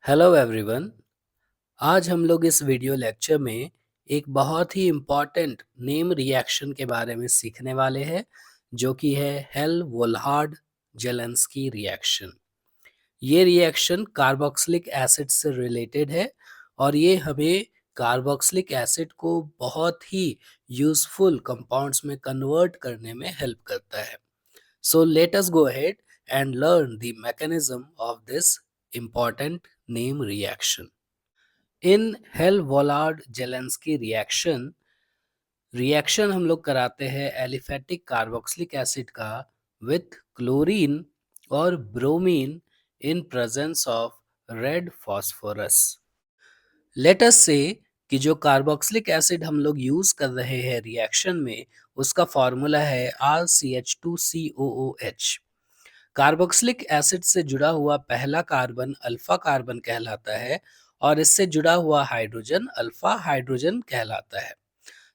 Hello everyone. आज हम लोग इस वीडियो लेक्चर में एक बहुत ही इम्पॉर्टेंट नेम रिएक्शन के बारे में सीखने वाले हैं, जो कि है हेल वोल्हार्ड जेलेंस्की रिएक्शन। ये रिएक्शन कार्बोक्सिलिक एसिड से रिलेटेड है और ये हमें कार्बोक्सिलिक एसिड को बहुत ही यूजफुल कंपाउंड्स में कन्वर्ट करने में हेल्प करता है। So let us go ahead and learn the mechanism of this important name reaction. In Hell-Vollard-Jelensky reaction हम लोग कराते हैं एलिफेटिक कार्बोक्सिलिक एसिड का विथ क्लोरीन और bromine in presence of red phosphorus. Let us से कि जो कार्बोक्सिलिक एसिड हम लोग यूज कर रहे हैं रिएक्शन में, उसका फॉर्मूला है RCH2COOH। कार्बोक्सिलिक एसिड से जुड़ा हुआ पहला कार्बन अल्फा कार्बन कहलाता है और इससे जुड़ा हुआ हाइड्रोजन अल्फा हाइड्रोजन कहलाता है।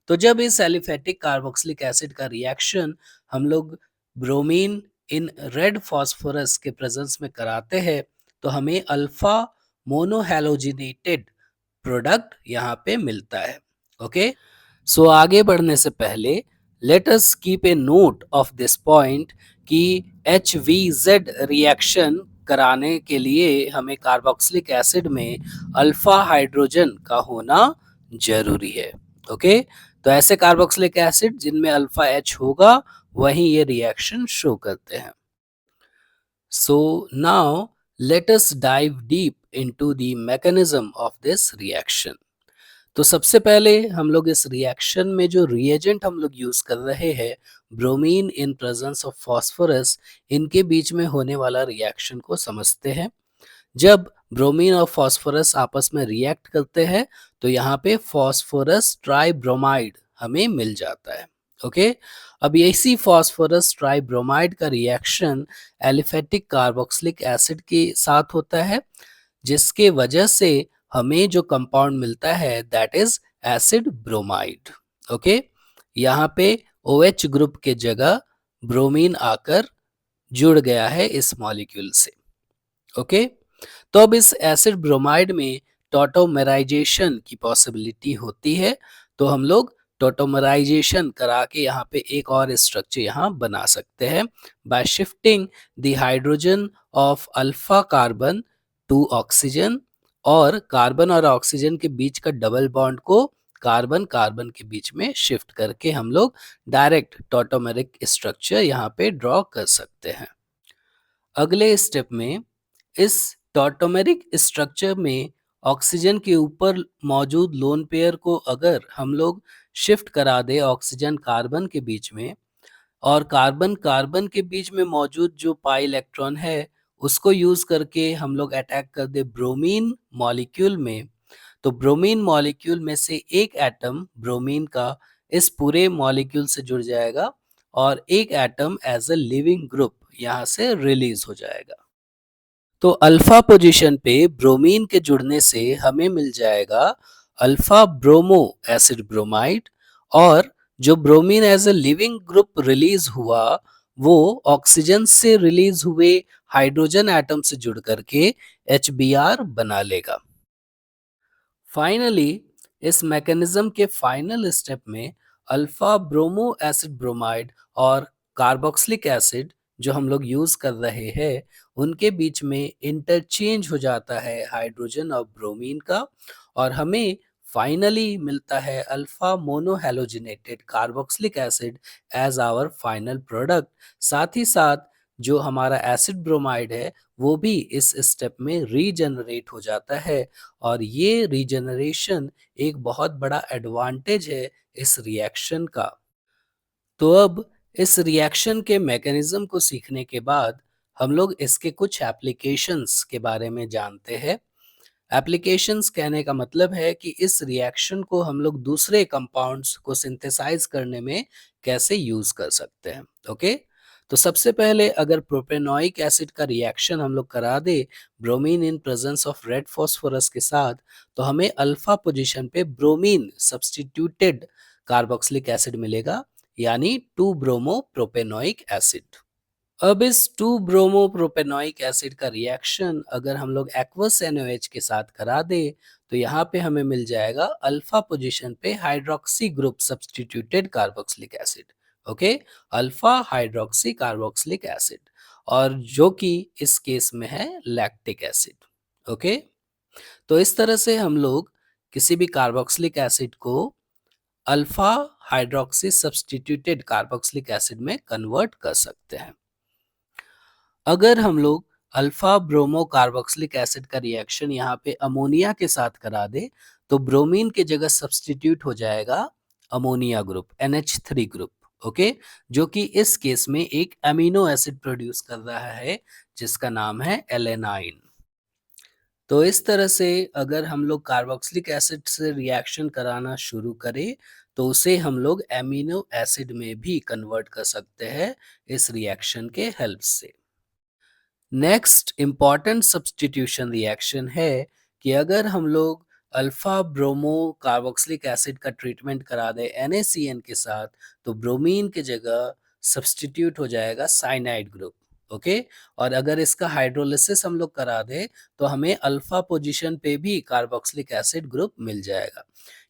तो जब इस एलिफेटिक कार्बोक्सिलिक एसिड का रिएक्शन हम लोग ब्रोमीन इन रेड फॉस्फोरस के प्रेजेंस में कराते हैं, तो हमें अल्फा मोनोहैलोजिनेटेड प्रोडक्ट यहाँ पे मिलता है। ओके, सो आगे बढ़ने से पहले let us keep a note of this point कि HVZ रिएक्शन कराने के लिए हमें कार्बोक्सिलिक एसिड में अल्फा हाइड्रोजन का होना जरूरी है। ओके, तो ऐसे कार्बोक्सिलिक एसिड जिनमें अल्फा H होगा वहीं ये रिएक्शन शो करते हैं। So now let us dive deep into the mechanism of this reaction. तो सबसे पहले हम लोग इस रिएक्शन में जो रिएजेंट हम लोग यूज कर रहे हैं, bromine in presence of phosphorus, इनके बीच में होने वाला रिएक्शन को समझते हैं। जब ब्रोमीन और फास्फोरस आपस में रिएक्ट करते हैं तो यहाँ पे फास्फोरस ट्राइब्रोमाइड हमें मिल जाता है। ओके, अब इसी फास्फोरस ट्राइब्रोमाइड का रिएक्शन एलिफेटिक कार्बोक्सिलिक एसिड के साथ होता है, जिसके वजह से हमें जो कंपाउंड मिलता है that is acid bromide. Okay, यहाँ पे OH ग्रुप के जगह ब्रोमीन आकर जुड़ गया है इस मॉलिक्यूल से। ओके, तो अब इस एसिड ब्रोमाइड में टॉटोमराइजेशन की पॉसिबिलिटी होती है, तो हम लोग टॉटोमराइजेशन करा के यहाँ पे एक और स्ट्रक्चर यहाँ बना सकते हैं by shifting the hydrogen of alpha carbon to oxygen, और कार्बन और ऑक्सीजन के बीच का डबल बॉन्ड को कार्बन कार्बन के बीच में शिफ्ट करके हम लोग डायरेक्ट टॉटोमेरिक स्ट्रक्चर यहाँ पे ड्रॉ कर सकते हैं। अगले स्टेप में इस टॉटोमेरिक स्ट्रक्चर में ऑक्सीजन के ऊपर मौजूद लोन पेयर को अगर हम लोग शिफ्ट करा दे ऑक्सीजन कार्बन के बीच में, और कार्बन कार्बन के बीच में मौजूद जो पाई इलेक्ट्रॉन है उसको यूज करके हम लोग अटैक कर दे ब्रोमीन मॉलिक्यूल में, तो ब्रोमीन मॉलिक्यूल में से एक एटम ब्रोमीन का इस पूरे मॉलिक्यूल से जुड़ जाएगा और एक atom as a living group यहाँ से रिलीज हो जाएगा। तो अल्फा पोजीशन पे ब्रोमीन के जुड़ने से हमें मिल जाएगा अल्फा ब्रोमो एसिड ब्रोमाइड, और जो bromine as a living group release हुआ वो ऑक्सीजन से रिलीज हुए हाइड्रोजन एटम से जुड़ करके HBr बना लेगा। फाइनली इस मैकेनिज्म के फाइनल स्टेप में अल्फा ब्रोमो एसिड ब्रोमाइड और कार्बोक्सिलिक एसिड जो हम लोग यूज कर रहे हैं उनके बीच में इंटरचेंज हो जाता है हाइड्रोजन और ब्रोमीन का, और हमें फाइनली मिलता है alpha monohalogenated carboxylic acid as our final product. साथ ही साथ जो हमारा एसिड ब्रोमाइड है वो भी इस स्टेप में रीजनरेट हो जाता है, और ये रीजनरेशन एक बहुत बड़ा एडवांटेज है इस रिएक्शन का। तो अब इस रिएक्शन के मैकेनिज्म को सीखने के बाद हम लोग इसके कुछ एप्लीकेशंस के बारे में जानते हैं। एप्लीकेशंस कहने का मतलब है कि इस रिएक्शन को हम लोग दूसरे कंपाउंड्स को सिंथेसाइज करने में कैसे यूज कर सकते हैं। ओके, तो सबसे पहले अगर प्रोपेनोइक एसिड का रिएक्शन हम लोग करा दे bromine in presence of red phosphorus के साथ, तो हमें अल्फा पोजीशन पे ब्रोमीन सब्स्टिट्यूटेड कार्बोक्सिलिक एसिड मिलेगा, यानी 2 ब्रोमो प्रोपेनोइक एसिड। अब इस 2 ब्रोमोप्रोपेनॉइक एसिड का रिएक्शन अगर हम लोग एक्वस NaOH के साथ करा दें, तो यहाँ पे हमें मिल जाएगा अल्फा पोजीशन पे hydroxy group substituted carboxylic acid. Okay, alpha hydroxy carboxylic acid, और जो कि इस केस में है लैक्टिक एसिड। ओके, तो इस तरह से हम लोग किसी भी कार्बोक्सिलिक एसिड को alpha hydroxy substituted carboxylic acid में कन्वर्ट कर सकते हैं। अगर हम लोग अल्फा ब्रोमो कार्बोक्सिलिक एसिड का रिएक्शन यहाँ पे अमोनिया के साथ करा दे, तो ब्रोमीन के जगह सब्स्टिट्यूट हो जाएगा ammonia group, NH3 group. Okay, जो कि इस केस में एक अमीनो एसिड प्रोड्यूस कर रहा है जिसका नाम है एलेनाइन। तो इस तरह से अगर हम लोग कार्बोक्सिलिक एसिड से रिएक्शन कराना शुरू करें, तो उसे हम लोग एमिनो एसिड में भी कन्वर्ट कर सकते हैं इस रिएक्शन के हेल्प से। नेक्स्ट इम्पॉर्टेंट सब्स्टिट्यूशन रिएक्शन है कि अगर हम लोग अल्फा ब्रोमो कार्बोक्सिलिक एसिड का ट्रीटमेंट करा दें NaCN के साथ, तो ब्रोमीन के जगह सब्स्टिट्यूट हो जाएगा साइनाइड ग्रुप। ओके, और अगर इसका हाइड्रोलिसिस हम लोग करा दें, तो हमें अल्फा पोजीशन पे भी कार्बोक्सिलिक एसिड ग्रुप मिल जाएगा।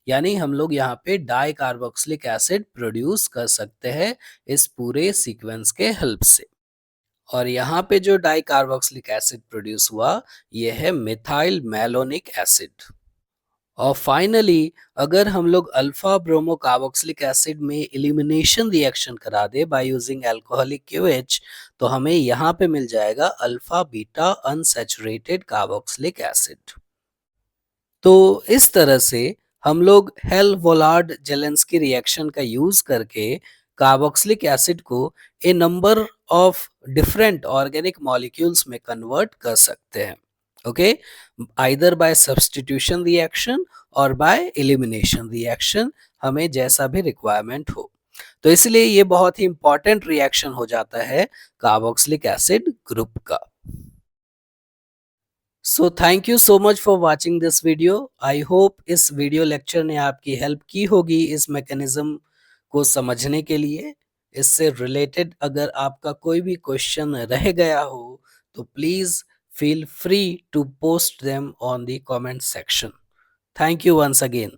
यानी हम लोग यहाँ पे डाई कार्बोक्सिलिक एसिड प्रोड्यूस कर सकते हैं इस पूरे सीक्वेंस के हेल्प से। और यहाँ पे जो डाई कार्बोक्सिलिक एसिड प्रोड्यूस हुआ, ये है मिथाइल मैलोनिक एसिड। और फाइनली अगर हम लोग अल्फा ब्रोमो कार्बोक्सिलिक एसिड में एलिमिनेशन रिएक्शन करा दे बाय यूजिंग अल्कोहलिक QH, तो हमें यहाँ पे मिल जाएगा alpha beta unsaturated carboxylic acid. तो इस तरह से हम लोग हेल वोलार्ड जेलेंस्की रिएक्शन का यूज करके कार्बोक्सिलिक एसिड को a number of different organic molecules में कन्वर्ट कर सकते हैं। Okay, either by substitution reaction और बाय एलिमिनेशन रिएक्शन, हमें जैसा भी रिक्वायरमेंट हो। तो इसलिए ये बहुत ही इंपॉर्टेंट रिएक्शन हो जाता है कार्बोक्सिलिक एसिड ग्रुप का। So thank you so much for watching this video. I hope इस वीडियो लेक्चर ने आपकी हेल्प की होगी इस मैकेनिज्म को समझने के लिए। इससे रिलेटेड अगर आपका कोई भी क्वेश्चन रह गया हो, तो please feel free to post them on the comment section. Thank you once again.